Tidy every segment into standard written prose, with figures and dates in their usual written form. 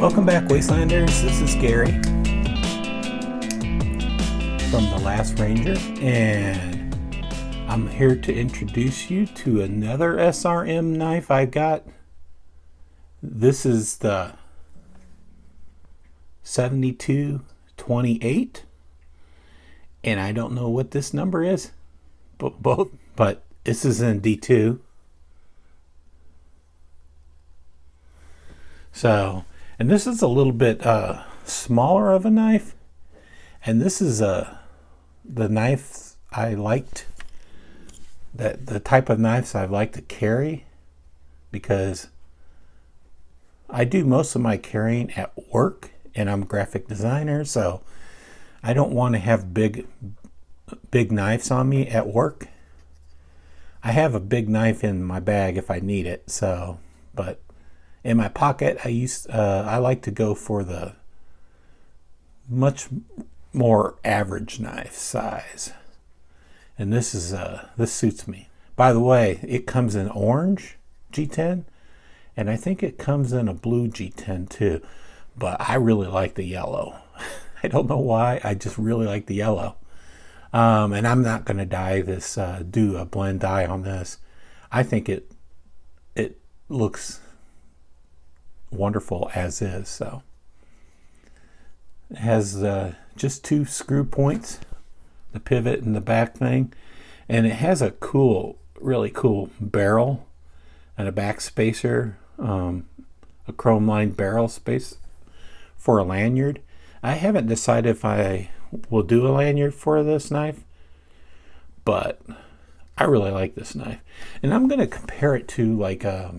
Welcome back, Wastelanders. This is Gary from The Last Ranger, and I'm here to introduce you to another SRM knife I got. This is the 7228, and I don't know what this number is, but this is in D2. So, and this is a little bit smaller of a knife, and this is the knife I liked, the type of knives I like to carry, because I do most of my carrying at work, and I'm a graphic designer, so I don't want to have big knives on me at work. I have a big knife in my bag if I need it, so, but in my pocket, I like to go for the much more average knife size, and this suits me. By the way, it comes in orange G10, and I think it comes in a blue G10 too, but I really like the yellow. I don't know why, I just really like the yellow. And I'm not going to do a blend dye on this. I think it looks wonderful as is. So it has just 2 screw points, the pivot and the back thing, and it has a really cool barrel and a back spacer, a chrome lined barrel space for a lanyard. I haven't decided if I will do a lanyard for this knife, but I really like this knife, and I'm going to compare it to like a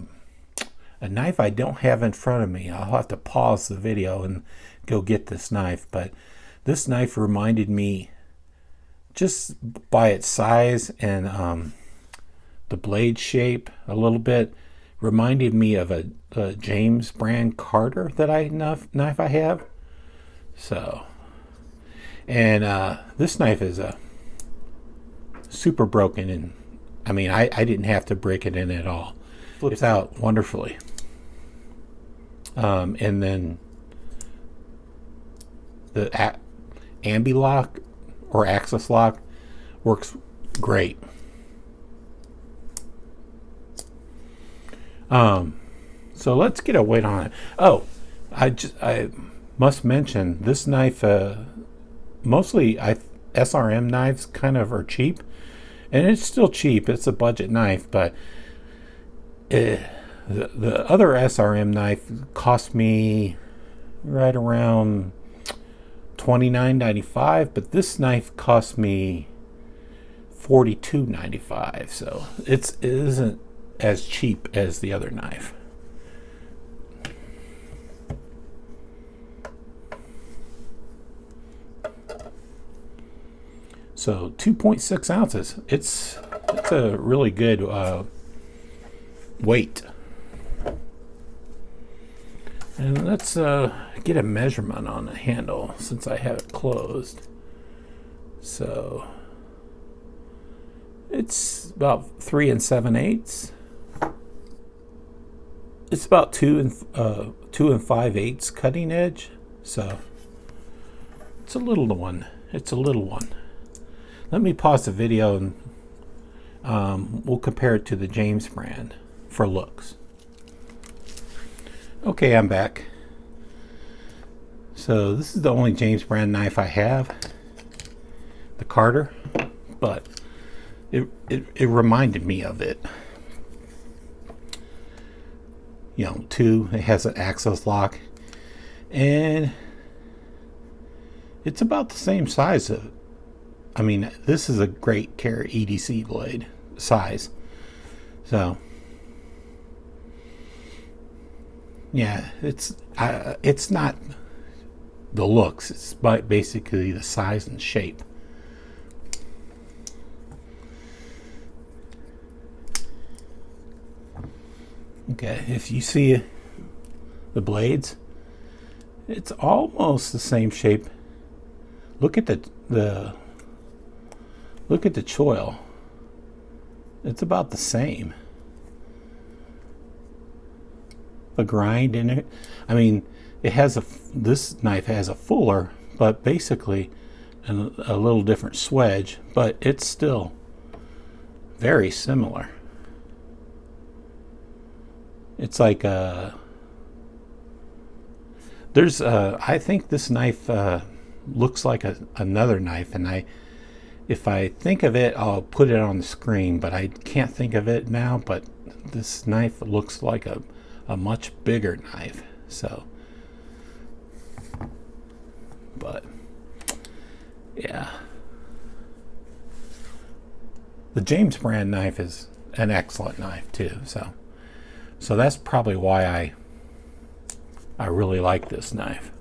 knife I don't have in front of me. I'll have to pause the video and go get this knife, but this knife reminded me, just by its size and the blade shape a little bit, reminded me of a James brand Carter knife I have. So, and this knife is super broken, and I mean I didn't have to break it in at all. Flips out wonderfully. And then the Ambi-Lock or Axis lock works great. So let's get a weight on it. Oh, I must mention this knife, mostly SRM knives kind of are cheap, and it's still cheap. It's a budget knife, but the other SRM knife cost me right around $29.95, but this knife cost me $42.95, so it isn't as cheap as the other knife. So 2.6 ounces. It's a really good weight. And let's get a measurement on the handle since I have it closed. So it's about 3 7/8. It's about 2 5/8 cutting edge. So it's a little one. Let me pause the video and we'll compare it to the James brand for looks. Okay, I'm back. So this is the only James brand knife I have, the Carter, but it reminded me of it. You know, it has an Axis lock, and it's about the same size of. I mean, this is a great carry EDC blade size. So yeah, it's not the looks, it's basically the size and shape. Okay, if you see the blades, it's almost the same shape. Look at the choil. It's about the same. The grind in it. I mean, this knife has a fuller, but basically a little different swedge, but it's still very similar. It's like I think this knife looks like another knife, and if I think of it, I'll put it on the screen, but I can't think of it now. But this knife looks like a much bigger knife. So, but yeah, the James brand knife is an excellent knife too. So that's probably why I really like this knife.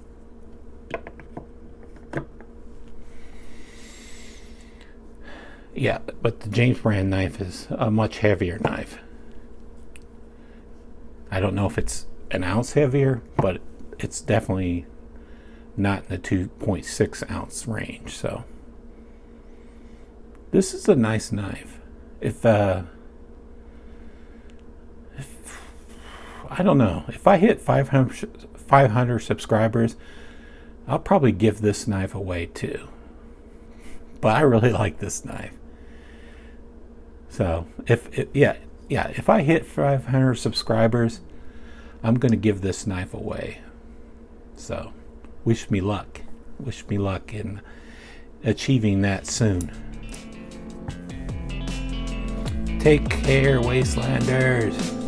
Yeah, but the James brand knife is a much heavier knife. I don't know if it's an ounce heavier, but it's definitely not in the 2.6 ounce range. So this is a nice knife. If I don't know, if I hit 500 subscribers, I'll probably give this knife away too. But I really like this knife. So if I hit 500 subscribers, I'm going to give this knife away. So wish me luck. Wish me luck in achieving that soon. Take care, Wastelanders.